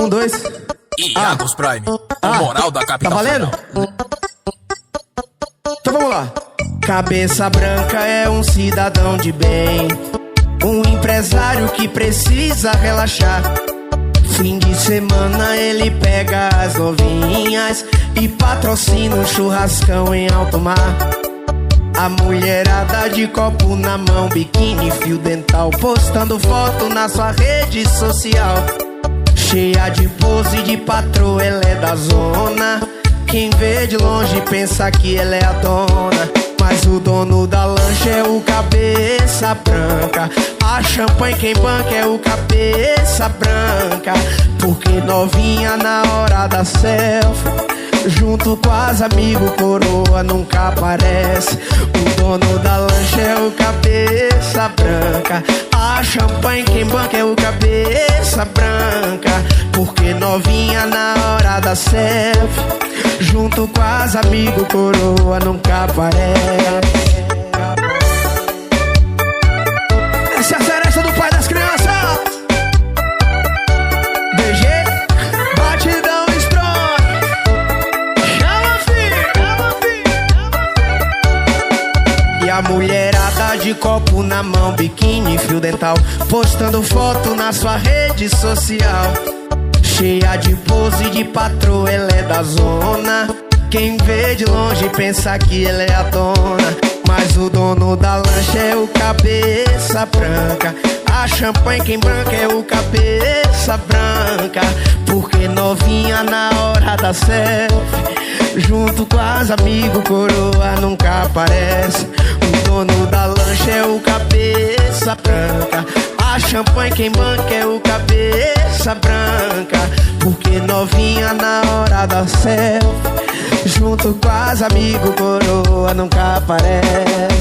Um, dois. Iago's Prime, o moral da capital. Tá valendo? Então vamos lá. Cabeça branca é um cidadão de bem, um empresário que precisa relaxar. Fim de semana ele pega as novinhas e patrocina um churrascão em alto mar. A mulherada de copo na mão, biquíni, fio dental, postando foto na sua rede social. Cheia de pose de patroa, ela é da zona. Quem vê de longe pensa que ela é a dona, mas o dono da lancha é o cabeça branca. A champanhe quem banca é o cabeça branca. Porque novinha na hora da selfie, junto com as amigos, coroa nunca aparece. O dono da lancha é o cabeça branca. A champanhe quem banca é o cabeça branca. Porque novinha na hora da selfie, junto com as amigos, coroa nunca aparece. Essa é a seresta do pai das crianças. DG, batidão strong. Chama, filho. E a mulherada de copo na mão, biquíni, fio dental, postando foto na sua rede social. Cheia de pose de patroa, ela é da zona. Quem vê de longe pensa que ela é a dona, mas o dono da lancha é o cabeça branca. A champanhe quem branca é o cabeça branca. Porque novinha na hora da selfie, junto com as amigos, coroa nunca aparece. O dono da lancha é o cabeça branca. A champanhe quem banca é o cabeça branca. Porque novinha na hora da selfie, junto com as amigos, coroa nunca aparece.